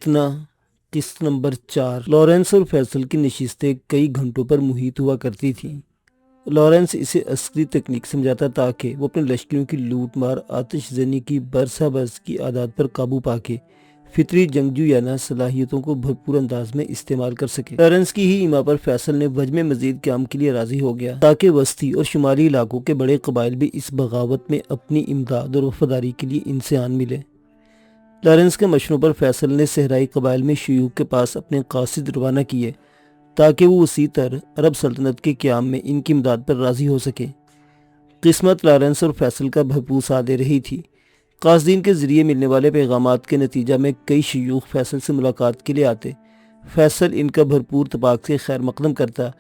فتنہ قسط number 4۔ Lawrence اور فیصل کی نشستیں کئی گھنٹوں پر محیط ہوا کرتی تھیں۔ لارنس اسے عسکری تکنیک سمجھاتا تاکہ وہ اپنے لشکریوں کی لوٹ مار، آتش زنی کی برسا برس کی عادات پر قابو پا کے فطری جنگجویانہ صلاحیتوں کو بھرپور انداز میں استعمال کر سکے۔ لارنس کی ہی ایما پر فیصل نے وجہ میں مزید قیام کے لیے راضی ہو گیا تاکہ وسطی اور شمالی علاقوں کے بڑے قبائل بھی اس بغاوت میں اپنی امداد اور وفاداری کے لیے ان سے آن ملے۔ لارنس کے مشوروں پر فیصل نے صحرائی قبائل میں شیوخ کے پاس اپنے قاصد روانہ کیے تاکہ وہ وسیع تر عرب سلطنت کے قیام میں ان کی امداد پر راضی ہو سکے۔ قسمت لارنس اور فیصل کا بھرپور ساتھ دے رہی تھی۔ قاصدین کے ذریعے ملنے والے پیغامات کے نتیجہ میں کئی شیوخ فیصل سے ملاقات کے لیے آتے۔ فیصل ان کا بھرپور اتفاق سے خیر مقدم کرتا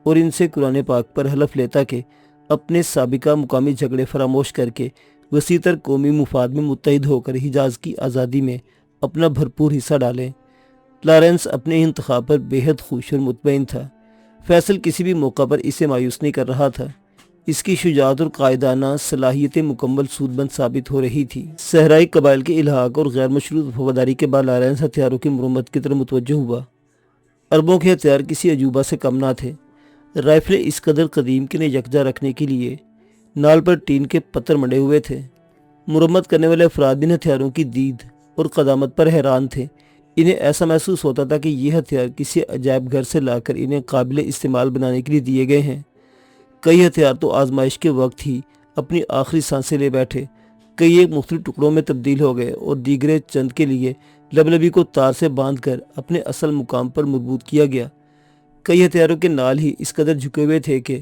اور ان سے قرآن پاک پر حلف لیتا کہ اپنے سابقہ مقامی جھگڑے فراموش کر کے وسیع تر قومی مفاد میں متحد ہو کر حجاز کی آزادی میں اپنا بھرپور حصہ ڈالیں۔ لارنس اپنے انتخاب پر بے حد خوش اور مطمئن تھا۔ فیصل کسی بھی موقع پر اسے مایوس نہیں کر رہا تھا۔ اس کی شجاعت اور قائدانہ صلاحیتیں مکمل سود مند ثابت ہو رہی تھی۔ صحرائی قبائل کے الحاق اور غیر مشروط وفاداری کے بعد لارنس ہتھیاروں کی مرمت کی طرف متوجہ ہوا۔ عربوں کے ہتھیار کسی عجوبہ سے کم نہ تھے۔ رائفلیں اس قدر قدیم کہ انہیں یکجا رکھنے کے لیے نال پر ٹین کے پتھر منڈے ہوئے تھے۔ مرمت کرنے والے افراد ان ہتھیاروں کی دید اور قدامت پر حیران تھے۔ انہیں ایسا محسوس ہوتا تھا کہ یہ ہتھیار کسی عجائب گھر سے لا کر انہیں قابل استعمال بنانے کے لیے دیے گئے ہیں۔ کئی ہتھیار تو آزمائش کے وقت ہی اپنی آخری سانسیں لے بیٹھے، کئی ایک مختلف ٹکڑوں میں تبدیل ہو گئے اور دیگرے چند کے لیے لبلبی کو تار سے باندھ کر اپنے اصل مقام پر مربوط کیا گیا۔ کئی ہتھیاروں کے نال ہی اس قدر جھکے ہوئے تھے کہ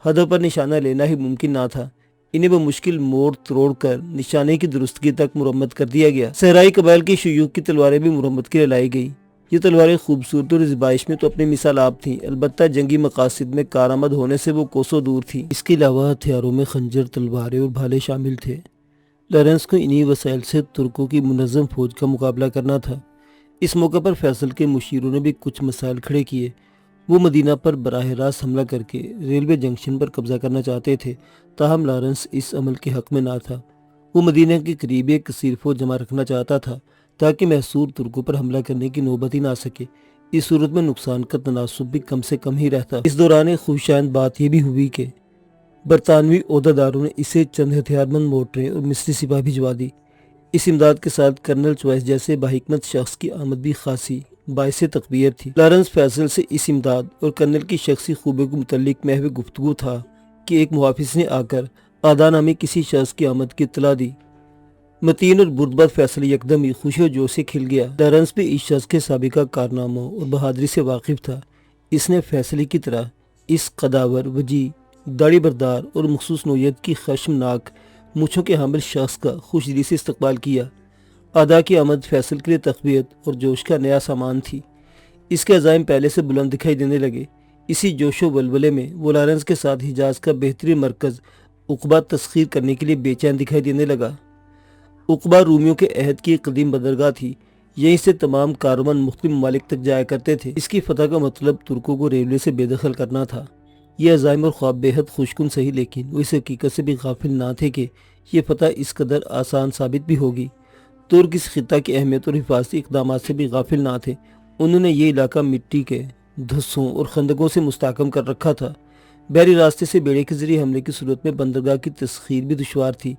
ہدف پر نشانہ لینا ہی ممکن نہ تھا۔ انہیں بمشکل موڑ توڑ کر نشانے کی درستگی تک مرمت کر دیا گیا۔ صحرائی قبائل کی شیوخ کی تلواریں بھی مرمت کے لیے لائی گئی۔ یہ تلواریں خوبصورت اور زیبائش میں تو اپنے مثال آپ تھیں، البتہ جنگی مقاصد میں کارآمد ہونے سے وہ کوسوں دور تھیں۔ اس کے علاوہ ہتھیاروں میں خنجر، تلواریں اور بھالے شامل تھے۔ لارنس کو انہی وسائل سے ترکوں کی منظم فوج کا مقابلہ کرنا تھا۔ اس موقع پر فیصل کے مشیروں نے بھی کچھ مسائل کھڑے کیے۔ وہ مدینہ پر براہ راست حملہ کر کے ریلوے جنکشن پر قبضہ کرنا چاہتے تھے، تاہم لارنس اس عمل کے حق میں نہ تھا۔ وہ مدینہ کے قریب ایک کثیر فوج جمع رکھنا چاہتا تھا تاکہ محصور ترکوں پر حملہ کرنے کی نوبت ہی نہ آسکے۔ اس صورت میں نقصان کا تناسب بھی کم سے کم ہی رہتا۔ اس دوران ایک خوشائند بات یہ بھی ہوئی کہ برطانوی عہدیداروں نے اسے چند ہتھیار مند موٹریں اور مصری سپاہ بھجوا دی۔ اس امداد کے ساتھ کرنل چوائس جیسے باحکمت شخص کی آمد بھی خاصی باعث تقویر تھی۔ لارنس فیصل سے اس امداد اور کرنل کی شخصی خوبیوں کے متعلق محو گفتگو تھا کہ ایک محافظ نے آ کر آدھا نامی کسی شخص کی آمد کی اطلاع دی۔ متین اور بردبار فیصل یکدم ہی خوشی و جوش سے کھل گیا۔ لارنس بھی اس شخص کے سابقہ کارناموں اور بہادری سے واقف تھا۔ اس نے فیصل کی طرح اس قداور، وجیح، داڑھی بردار اور مخصوص نوعیت کی خشمناک مونچھوں کے حامل شخص کا خوش دلی سے استقبال کیا۔ آدھا کی آمد فیصل کے لیے تقویت اور جوش کا نیا سامان تھی۔ اس کے عزائم پہلے سے بلند دکھائی دینے لگے۔ اسی جوش و ولولے میں وہ لارنس کے ساتھ حجاز کا بہترین مرکز عقبہ تسخیر کرنے کے لیے بے چین دکھائی دینے لگا۔ عقبہ رومیوں کے عہد کی ایک قدیم بندرگاہ تھی۔ یہیں سے تمام کاروان مختلف ممالک تک جایا کرتے تھے۔ اس کی فتح کا مطلب ترکوں کو ریلوے سے بے دخل کرنا تھا۔ یہ عزائم اور خواب بے حد خوشکن سہی، لیکن وہ اس حقیقت سے بھی غافل نہ تھے کہ یہ فتح اس قدر آسان ثابت بھی ہوگی۔ ترک اس خطہ کی اہمیت اور حفاظتی اقدامات سے بھی غافل نہ تھے۔ انہوں نے یہ علاقہ مٹی کے دھسوں اور خندقوں سے مستحکم کر رکھا تھا۔ بحری راستے سے بیڑے کے ذریعے حملے کی صورت میں بندرگاہ کی تسخیر بھی دشوار تھی۔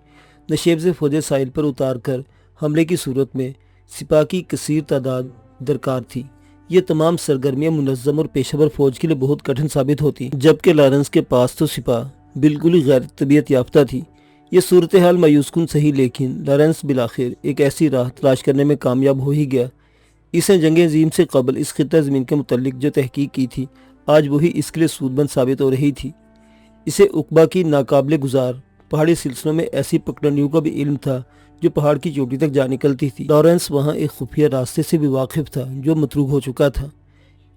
نشیب سے فوجیں ساحل پر اتار کر حملے کی صورت میں سپاہ کی کثیر تعداد درکار تھی۔ یہ تمام سرگرمیاں منظم اور پیشہ ور فوج کے لیے بہت کٹھن ثابت ہوتی، جبکہ لارنس کے پاس تو سپاہ بالکل ہی غیر طبیعت یافتہ تھی۔ یہ صورتحال مایوس کن سہی، لیکن لارنس بالآخر ایک ایسی راہ تلاش کرنے میں کامیاب ہو ہی گیا۔ اس نے جنگ عظیم سے قبل اس خطہ زمین کے متعلق جو تحقیق کی تھی، آج وہی اس کے لیے سودمند ثابت ہو رہی تھی۔ اسے عقبہ کی ناقابل گزار پہاڑی سلسلوں میں ایسی پگڈنڈیوں کا بھی علم تھا جو پہاڑ کی چوٹی تک جا نکلتی تھی۔ لارنس وہاں ایک خفیہ راستے سے بھی واقف تھا جو متروک ہو چکا تھا۔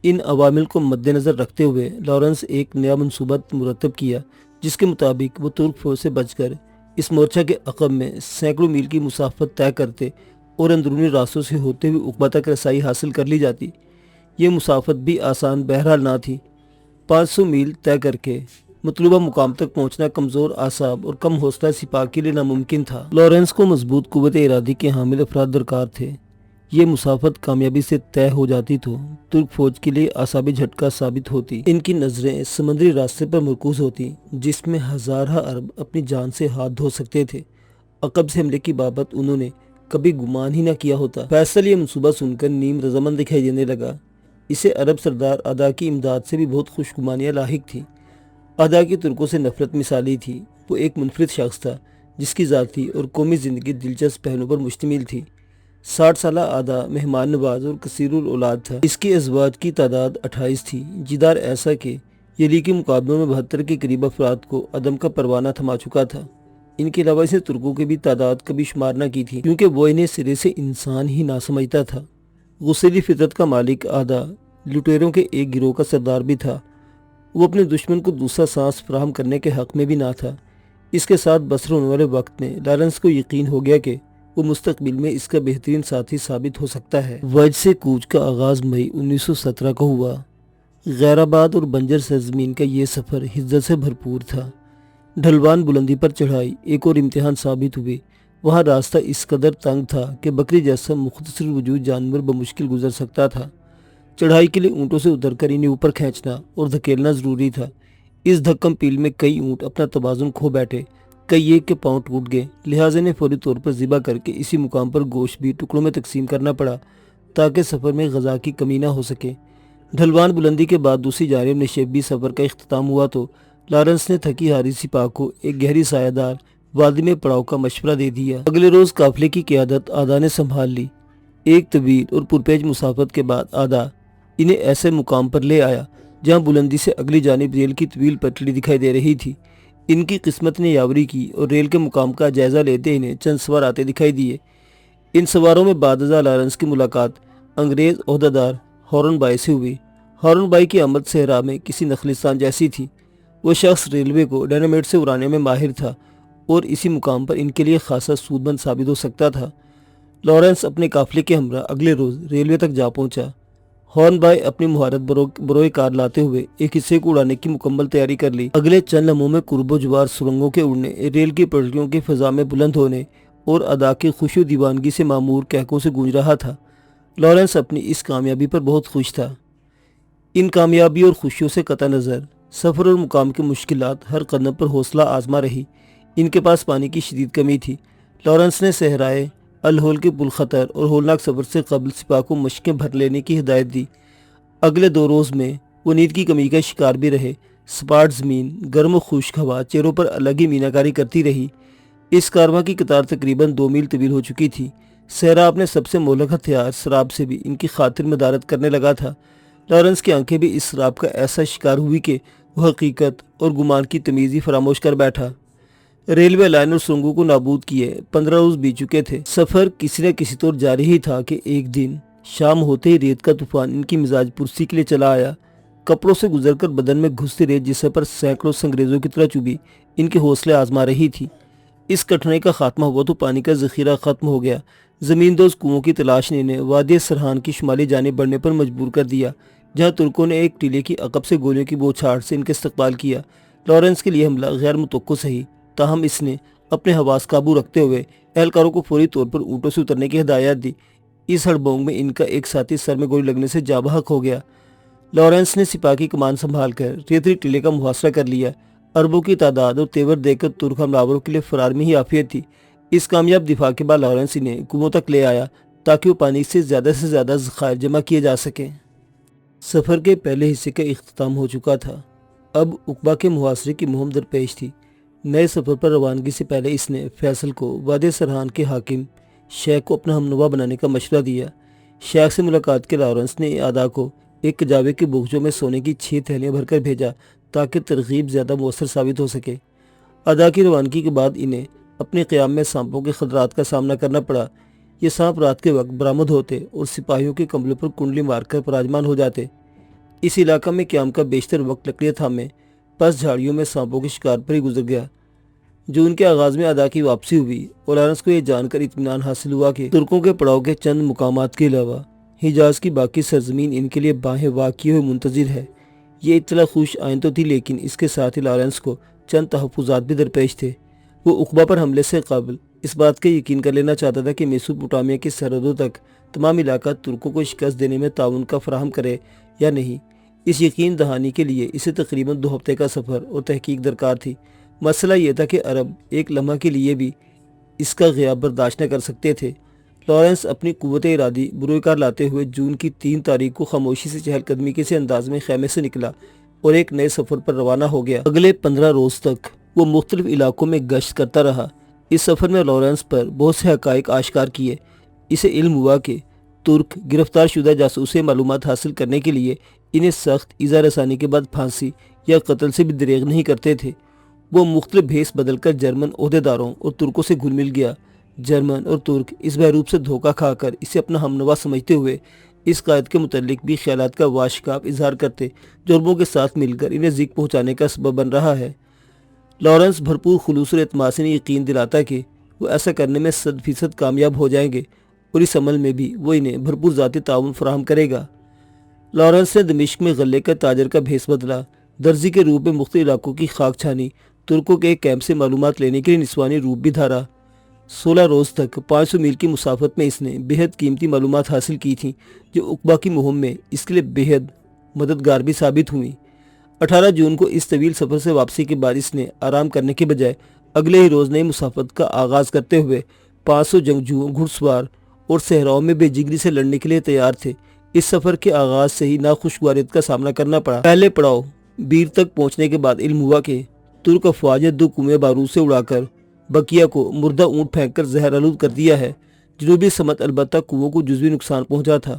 ان عوامل کو مد نظر رکھتے ہوئے لارنس ایک نیا منصوبہ مرتب کیا، جس کے مطابق وہ ترک فوج سے بچ کر اس مورچہ کے عقب میں سینکڑوں میل کی مسافت طے کرتے اور اندرونی راستوں سے ہوتے ہوئے عقبہ تک رسائی حاصل کر لی جاتی۔ یہ مسافت بھی آسان بہرحال نہ تھی۔ 500 میل طے کر کے مطلوبہ مقام تک پہنچنا کمزور اعصاب اور کم حوصلہ سپاہ کے لیے ناممکن تھا۔ لارنس کو مضبوط قوت ارادی کے حامل افراد درکار تھے۔ یہ مسافت کامیابی سے طے ہو جاتی تو ترک فوج کے لیے اعصابی جھٹکا ثابت ہوتی۔ ان کی نظریں سمندری راستے پر مرکوز ہوتی جس میں ہزارہ عرب اپنی جان سے ہاتھ دھو سکتے تھے۔ عقب سے حملے کی بابت انہوں نے کبھی گمان ہی نہ کیا ہوتا۔ فیصل یہ منصوبہ سن کر نیم رضامند دکھائی دینے لگا۔ اسے عرب سردار ادا کی امداد سے بھی بہت خوش گمانیاں لاحق تھیں۔ ادا کی ترکوں سے نفرت مثالی تھی۔ وہ ایک منفرد شخص تھا جس کی ذاتی اور قومی زندگی دلچسپ پہلوؤں پر مشتمل تھی۔ 60 سالہ ادا مہمان نواز اور کثیر الاولاد تھا۔ اس کی ازواج کی تعداد 28 تھی، جدار ایسا کہ یلیکی مقابلوں میں 72 کے قریب افراد کو عدم کا پروانہ تھما چکا تھا۔ ان کے علاوہ اس نے ترکوں کی بھی تعداد کبھی شمار نہ کی تھی کیونکہ وہ انہیں سرے سے انسان ہی نہ سمجھتا تھا۔ غصیلی فطرت کا مالک ادا لٹیروں کے ایک گروہ کا سردار بھی تھا۔ وہ اپنے دشمن کو دوسرا سانس فراہم کرنے کے حق میں بھی نہ تھا۔ اس کے ساتھ بسر ہونے والے وقت میں لارنس کو یقین ہو گیا کہ وہ مستقبل میں اس کا بہترین ساتھی ثابت ہو سکتا ہے۔ وج سے کوچ کا آغاز مئی 1917 کو ہوا۔ غیر آباد اور بنجر سرزمین کا یہ سفر حزت سے بھرپور تھا۔ ڈھلوان بلندی پر چڑھائی ایک اور امتحان ثابت ہوئی۔ وہاں راستہ اس قدر تنگ تھا کہ بکری جیسا مختصر وجود جانور بمشکل گزر سکتا تھا۔ چڑھائی کے لیے اونٹوں سے اتر کر انہیں اوپر کھینچنا اور دھکیلنا ضروری تھا۔ اس دھکم پیل میں کئی اونٹ اپنا توازن کھو بیٹھے، کئی ایک کے پاؤں ٹوٹ گئے، لہٰذا انہیں فوری طور پر ذبح کر کے اسی مقام پر گوشت بھی ٹکڑوں میں تقسیم کرنا پڑا تاکہ سفر میں غذا کی کمی نہ ہو سکے۔ ڈھلوان بلندی کے بعد دوسری جانب نشیبی سفر کا اختتام ہوا تو لارنس نے تھکی ہاری سپاہ کو ایک گہری سایہ دار وادی میں پڑاؤ کا مشورہ دے دیا۔ اگلے روز قافلے کی قیادت ادا نے سنبھال لی۔ ایک طویل اور پرپیچ مسافت کے بعد ادا انہیں ایسے مقام پر لے آیا جہاں بلندی سے اگلی جانب ریل کی طویل پٹڑی دکھائی دے رہی تھی۔ ان کی قسمت نے یاوری کی اور ریل کے مقام کا جائزہ لیتے انہیں چند سوار آتے دکھائی دیے۔ ان سواروں میں بعد ازاں لارنس کی ملاقات انگریز عہدیدار ہارن بائی سے ہوئی۔ ہارن بائی کی آمد صحرا میں کسی نخلستان جیسی تھی۔ وہ شخص ریلوے کو ڈائنامیٹ سے اڑانے میں ماہر تھا اور اسی مقام پر ان کے لیے خاصا سود مند ثابت ہو سکتا تھا۔ لارنس اپنے قافلے کے ہمراہ اگلے روز ریلوے تک جا پہنچا۔ ہارن بائی اپنی مہارت بروئے کار لاتے ہوئے ایک حصے کو اڑانے کی مکمل تیاری کر لی۔ اگلے چند لمحوں میں قرب و جوار سرنگوں کے اڑنے، ریل کی پٹریوں کی فضا میں بلند ہونے اور ادا کی خوشی و دیوانگی سے معمور کہکوں سے گونج رہا تھا۔ لارنس اپنی اس کامیابی پر بہت خوش تھا۔ ان کامیابی اور خوشیوں سے قطع نظر سفر اور مقام کی مشکلات ہر قدم پر حوصلہ آزما رہی۔ ان کے پاس پانی کی شدید کمی تھی۔ لارنس نے صحرائے الہول کے پل خطر اور ہولناک سفر سے قبل سپاہ کو مشقیں بھر لینے کی ہدایت دی۔ اگلے 2 روز میں وہ نیند کی کمی کا شکار بھی رہے۔ سپاٹ زمین، گرم و خشک ہوا چہروں پر الگ ہی میناکاری کرتی رہی۔ اس کارواں کی قطار تقریباً 2 میل طویل ہو چکی تھی۔ صحرا اپنے سب سے مہلک ہتھیار سراب سے بھی ان کی خاطر مدارت کرنے لگا تھا۔ لارنس کی آنکھیں بھی اس سراب کا ایسا شکار ہوئی کہ وہ حقیقت اور گمان کی تمیز ہی فراموش کر بیٹھا۔ ریلوے لائن اور سرنگوں کو نابود کیے 15 روز بیت چکے تھے۔ سفر کسی نہ کسی طور جاری ہی تھا کہ ایک دن شام ہوتے ہی ریت کا طوفان ان کی مزاج پرسی کے لیے چلا آیا۔ کپڑوں سے گزر کر بدن میں گھستی ریت جسے پر سینکڑوں سنگریزوں کی طرح چبھی ان کے حوصلے آزما رہی تھی۔ اس کٹھنائی کا خاتمہ ہوا تو پانی کا ذخیرہ ختم ہو گیا۔ زمین دوز کنوؤں کی تلاش نے انہیں وادی سرحان کی شمالی جانب بڑھنے پر مجبور کر دیا جہاں ترکوں نے ایک ٹیلے کی عقب سے گولیوں کی بوچھاڑ سے ان کا استقبال کیا۔ لارنس کے لیے حملہ غیر متوقع سہی، تاہم اس نے اپنے حواس قابو رکھتے ہوئے اہلکاروں کو فوری طور پر اونٹوں سے اترنے کی ہدایت دی۔ اس ہڑبونگ میں ان کا ایک ساتھی سر میں گولی لگنے سے جاں بحق ہو گیا۔ لارنس نے سپاہ کی کمان سنبھال کر ریتلی ٹیلے کا محاصرہ کر لیا۔ اربوں کی تعداد اور تیور دیکھ کر ترک حملہ کے لیے فرار میں ہی عافیت تھی۔ اس کامیاب دفاع کے بعد لارنس انہیں کنوؤں تک لے آیا تاکہ وہ پانی سے زیادہ ذخائر جمع کیے جا سکیں۔ سفر کے پہلے حصے کا اختتام ہو چکا تھا۔ اب عقبہ کے محاصرے کی مہم درپیش تھی۔ نئے سفر پر روانگی سے پہلے اس نے فیصل کو وادی سرحان کے حاکم شیخ کو اپنا ہمنوا بنانے کا مشورہ دیا۔ شیخ سے ملاقات کے لارنس نے ادا کو ایک کجاوے کے بغجوں میں سونے کی 6 تھیلیاں بھر کر بھیجا تاکہ ترغیب زیادہ مؤثر ثابت ہو سکے۔ ادا کی روانگی کے بعد انہیں اپنے قیام میں سانپوں کے خطرات کا سامنا کرنا پڑا۔ یہ سانپ رات کے وقت برآمد ہوتے اور سپاہیوں کے کمبلوں پر کنڈلی مار کر پراجمان ہو جاتے۔ اس علاقہ میں قیام کا بیشتر وقت لکڑیاں تھامے پس جھاڑیوں میں سانپوں کے شکار پر ہی گزر گیا۔ جو ان کے آغاز میں ادا کی واپسی ہوئی اور لارنس کو یہ جان کر اطمینان حاصل ہوا کہ ترکوں کے پڑاؤ کے چند مقامات کے علاوہ حجاز کی باقی سرزمین ان کے لیے باہیں واہ کیے ہوئے منتظر ہے۔ یہ اطلاع خوش آئند تو تھی لیکن اس کے ساتھ ہی لارنس کو چند تحفظات بھی درپیش تھے۔ وہ عقبہ پر حملے سے قبل اس بات کا یقین کر لینا چاہتا تھا کہ میسوپوٹامیہ کی سرحدوں تک تمام علاقہ ترکوں کو شکست دینے میں تعاون کا فراہم کرے یا نہیں۔ اس یقین دہانی کے لیے اسے تقریباً 2 ہفتے کا سفر اور تحقیق درکار تھی۔ مسئلہ یہ تھا کہ عرب ایک لمحہ کے لیے بھی اس کا غیاب برداشت نہ کر سکتے تھے۔ لارنس اپنی قوت ارادی بروئے کار لاتے ہوئے جون کی 3 تاریخ کو خاموشی سے چہل قدمی کے سے انداز میں خیمے سے نکلا اور ایک نئے سفر پر روانہ ہو گیا۔ اگلے 15 روز تک وہ مختلف علاقوں میں گشت کرتا رہا۔ اس سفر میں لارنس پر بہت سے حقائق آشکار کیے۔ اسے علم ہوا کہ ترک گرفتار شدہ جاسوس سے معلومات حاصل کرنے کے لیے انہیں سخت ایذا رسانی کے بعد پھانسی یا قتل سے بھی دریغ نہیں کرتے تھے۔ وہ مختلف بھیس بدل کر جرمن عہدیداروں اور ترکوں سے گھل مل گیا۔ جرمن اور ترک اس بحروب سے دھوکہ کھا کر اسے اپنا ہمنوا سمجھتے ہوئے اس قائد کے متعلق بھی خیالات کا واشکاف اظہار کرتے جو عربوں کے ساتھ مل کر انہیں ذک پہنچانے کا سبب بن رہا ہے۔ لارنس بھرپور خلوص اور اعتماد سے یقین دلاتا کہ وہ ایسا کرنے میں 100% کامیاب ہو جائیں گے اور اس عمل میں بھی وہ انہیں بھرپور ذاتی تعاون فراہم کرے گا۔ لارنس نے دمشق میں غلے کا تاجر کا بھیس بدلا، درزی کے روپ میں مختلف علاقوں کی خاک چھانی، ترکوں کے ایک کیمپ سے معلومات لینے کے لیے نسوانی روپ بھی دھارا۔ 16 روز تک 500 میل کی مسافت میں اس نے بہت قیمتی معلومات حاصل کی تھیں جو عقبہ کی مہم میں اس کے لیے بہت مددگار بھی ثابت ہوئیں۔ 18 جون کو اس طویل سفر سے واپسی کے بعد اس نے آرام کرنے کے بجائے اگلے ہی روز نئی مسافت کا آغاز کرتے ہوئے 500 جنگجوؤں، گھڑ سوار اور صحراؤں میں بے جگری سے لڑنے کے لیے تیار تھے۔ اس سفر کے آغاز سے ہی ناخوشگواریت کا سامنا کرنا پڑا۔ پہلے پڑاؤ بیر تک پہنچنے کے بعد علم ہوا کہ ترک افواج نے 2 کنویں بارود سے اڑا کر بقیہ کو مردہ اونٹ پھینک کر زہر آلود کر دیا ہے۔ جنوبی سمت البتہ کنووں کو جزوی نقصان پہنچا تھا۔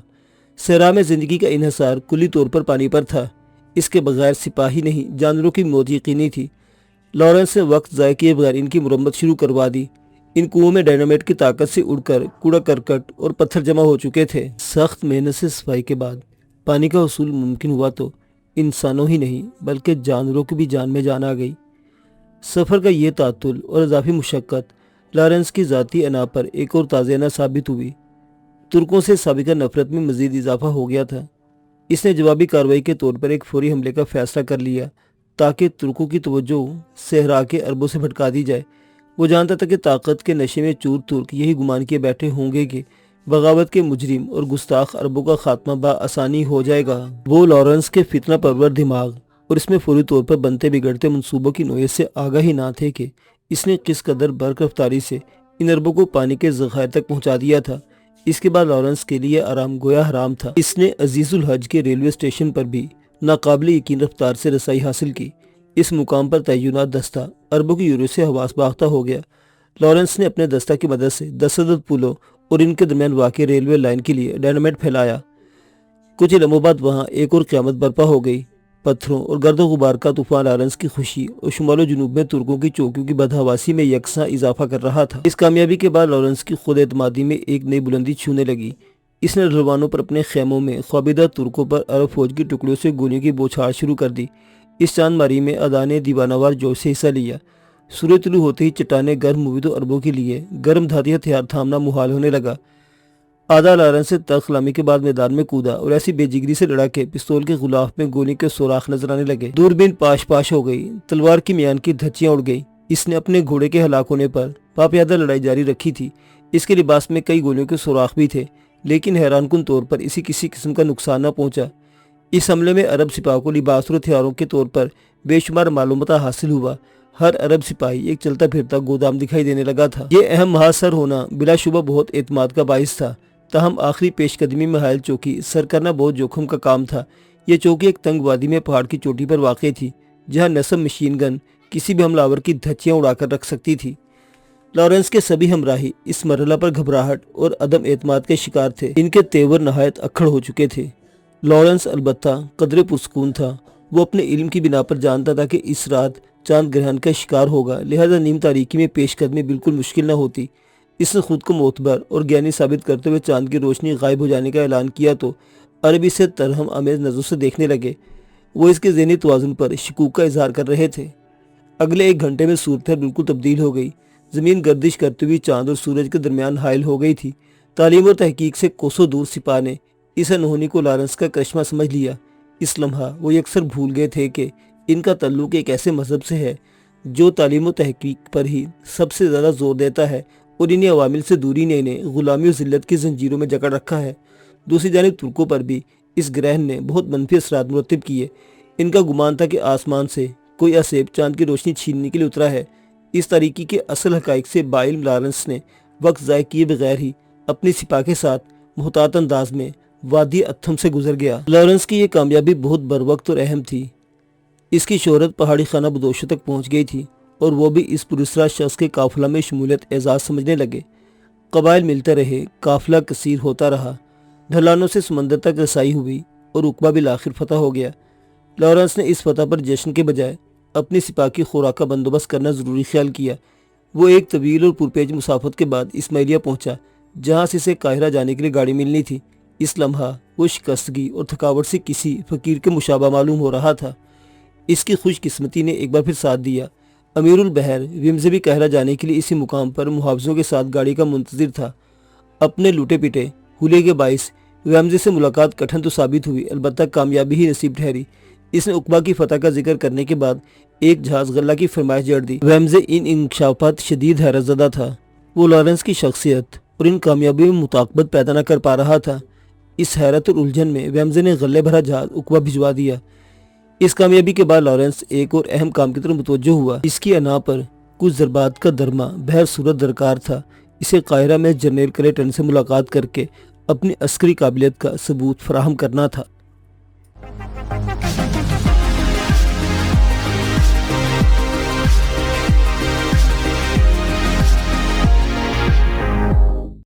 صحرا میں زندگی کا انحصار کلی طور پر پانی پر تھا۔ اس کے بغیر سپاہی نہیں، جانوروں کی موت یقینی تھی۔ لارنس نے وقت ضائع کیے بغیر ان کی مرمت شروع کروا دی۔ ان کنووں میں ڈائنامیٹ کی طاقت سے اڑ کر کوڑا کرکٹ اور پتھر جمع ہو چکے تھے۔ سخت محنت سے صفائی کے بعد پانی کا حصول ممکن ہوا تو انسانوں ہی نہیں بلکہ جانوروں کی بھی جان میں جان آ گئی۔ سفر کا یہ تعطل اور اضافی مشقت لارنس کی ذاتی انا پر ایک اور تازیانہ ثابت ہوئی۔ ترکوں سے سابقہ نفرت میں مزید اضافہ ہو گیا تھا۔ اس نے جوابی کارروائی کے طور پر ایک فوری حملے کا فیصلہ کر لیا تاکہ ترکوں کی توجہ صحرا کے عربوں سے بھٹکا دی جائے۔ وہ جانتا تھا کہ طاقت کے نشے میں چور ترک یہی گمان کیے بیٹھے ہوں گے کہ بغاوت کے مجرم اور گستاخ عربوں کا خاتمہ بآسانی ہو جائے گا۔ وہ لارنس کے فتنہ پرور دماغ اور اس میں فوری طور پر بنتے بگڑتے منصوبوں کی نوعیت سے آگاہ ہی نہ تھے کہ اس نے کس قدر برق رفتاری سے ان عربوں کو پانی کے ذخائر تک پہنچا دیا تھا۔ اس کے بعد لارنس کے لیے آرام گویا حرام تھا۔ اس نے عزیز الحج کے ریلوے اسٹیشن پر بھی ناقابل یقین رفتار سے رسائی حاصل کی۔ اس مقام پر تعینات دستہ عربوں کی یورو سے حواس باختہ ہو گیا۔ لارنس نے اپنے دستہ کی مدد سے 10 عدد پلوں اور ان کے درمیان واقع ریلوے لائن کے لیے ڈائنامیٹ پھیلایا۔ کچھ لمحوں بعد وہاں ایک اور قیامت برپا ہو گئی۔ پتھروں اور گرد و غبار کا طوفان لارنس کی خوشی اور شمال و جنوب میں ترکوں کی چوکیوں کی بدحواسی میں یکساں اضافہ کر رہا تھا۔ اس کامیابی کے بعد لارنس کی خود اعتمادی میں ایک نئی بلندی چھونے لگی۔ اس نے ڈھلوانوں پر اپنے خیموں میں خوابیدہ ترکوں پر عرب فوج کی ٹکڑیوں سے گولیوں کی بوچھاڑ شروع کر دی۔ اس چاند ماری میں ادا نے دیوانوار جوش سے حصہ لیا۔ سورج طلوع ہوتے ہی چٹانیں گرم ہوئی تو عربوں کے لیے گرم دھاتی ہتھیار تھامنا محال ہونے لگا۔ آدھا لارنس سے تلخ کلامی کے بعد میدان میں کودا اور ایسی بے جگری سے لڑا کہ پستول کے غلاف میں گولی کے سوراخ نظر آنے لگے۔ دوربین پاش پاش ہو گئی، تلوار کی میان کی دھچیاں اڑ گئی۔ اس نے اپنے گھوڑے کے ہلاک ہونے پر پاپیادہ لڑائی جاری رکھی تھی۔ اس کے لباس میں کئی گولیوں کے سوراخ بھی تھے لیکن حیران کن طور پر اسے کسی قسم کا نقصان نہ پہنچا۔ اس حملے میں عرب سپاہوں کو لباس اور ہتھیاروں کے طور پر بے شمار معلومات حاصل ہوا۔ ہر عرب سپاہی ایک چلتا پھرتا گودام دکھائی دینے لگا تھا۔ یہ اہم محاصر ہونا بلا شبہ بہت اعتماد کا باعث تھا، تاہم آخری پیش قدمی میں حائل چوکی سر کرنا بہت جوخم کا کام تھا۔ یہ چوکی ایک تنگ وادی میں پہاڑ کی چوٹی پر واقع تھی جہاں نصب مشین گن کسی بھی حملہ آور کی دھچیاں اڑا کر رکھ سکتی تھی۔ لارنس کے سبھی ہمراہی اس مرحلہ پر گھبراہٹ اور عدم اعتماد کے شکار تھے۔ ان کے تیور نہایت اکھڑ ہو چکے تھے۔ لارنس البتہ قدرے پرسکون تھا۔ وہ اپنے علم کی بنا پر جانتا تھا کہ اس رات چاند گرہن کا شکار ہوگا، لہذا نیم تاریکی میں پیش قدمی بالکل مشکل نہ ہوتی۔ اس نے خود کو معتبر اور گیانی ثابت کرتے ہوئے چاند کی روشنی غائب ہو جانے کا اعلان کیا تو عرب اسے ترہم آمیز نظروں سے دیکھنے لگے۔ وہ اس کے ذہنی توازن پر شکوک کا اظہار کر رہے تھے۔ اگلے 1 گھنٹے میں صورتحال بالکل تبدیل ہو گئی۔ زمین گردش کرتے ہوئی چاند اور سورج کے درمیان حائل ہو گئی تھی۔ تعلیم اور تحقیق سے کوسوں دور سپاہ نے اس انہونی کو لارنس کا کرشمہ سمجھ لیا۔ اس لمحہ وہ یکسر بھول گئے تھے کہ ان کا تعلق ایک ایسے مذہب سے ہے جو تعلیم و تحقیق پر ہی سب سے زیادہ زور دیتا ہے اور انہیں عوامل سے دوری نے انہیں غلامی اور ذلت کی زنجیروں میں جکڑ رکھا ہے۔ دوسری جانب ترکوں پر بھی اس گرہن نے بہت منفی اثرات مرتب کیے۔ ان کا گمان تھا کہ آسمان سے کوئی اسیب چاند کی روشنی چھیننے کے لیے اترا ہے۔ اس تاریکی کے اصل حقائق سے باعلم لارنس نے وقت ضائع کیے بغیر ہی اپنی سپاہ کے ساتھ محتاط انداز میں وادی اتھم سے گزر گیا۔ لارنس کی یہ کامیابی بہت بروقت اور اہم تھی۔ اس کی شہرت پہاڑی خانہ بدوشوں تک پہنچ گئی تھی اور وہ بھی اس پراسرار شخص کے قافلہ میں شمولیت اعزاز سمجھنے لگے۔ قبائل ملتے رہے، قافلہ کثیر ہوتا رہا، ڈھلانوں سے سمندر تک رسائی ہوئی اور رقبہ بالآخر فتح ہو گیا۔ لارنس نے اس فتح پر جشن کے بجائے اپنی سپاہ کی خوراک کا بندوبست کرنا ضروری خیال کیا۔ وہ ایک طویل اور پرپیچ مسافت کے بعد اسماعیلیہ پہنچا، جہاں سے اسے قاہرہ جانے کے لیے گاڑی ملنی تھی۔ اس لمحہ وہ شکستگی اور تھکاوٹ سے کسی فقیر کے مشابہ معلوم ہو رہا تھا۔ اس کی خوش قسمتی نے ایک بار پھر ساتھ دیا۔ امیر البحر ویمزے بھی قاہرہ جانے کے لیے اسی مقام پر محافظوں کے ساتھ گاڑی کا منتظر تھا۔ اپنے لوٹے پیٹے حلیے کے باعث ویمزے سے ملاقات کٹھن تو ثابت ہوئی، البتہ کامیابی ہی نصیب ٹھہری۔ اس نے عقبہ کی فتح کا ذکر کرنے کے بعد ایک جہاز غلہ کی فرمائش جڑ دی۔ ویمزے ان انکشافات شدید حیرت زدہ تھا۔ وہ لارنس کی شخصیت اور ان کامیابیوں میں مطابقت پیدا نہ کر پا رہا تھا۔ اس حیرت اور الجھن میں ویمزے نے غلے بھرا جہاز عقبہ بھجوا دیا۔ اس کامیابی کے بعد لارنس ایک اور اہم کام کی طرف متوجہ ہوا۔ اس کی انا پر کچھ ضربات کا درمہ بہر صورت درکار تھا۔ اسے قاہرہ میں جنرل کلیٹن سے ملاقات کر کے اپنی عسکری قابلیت کا ثبوت فراہم کرنا تھا۔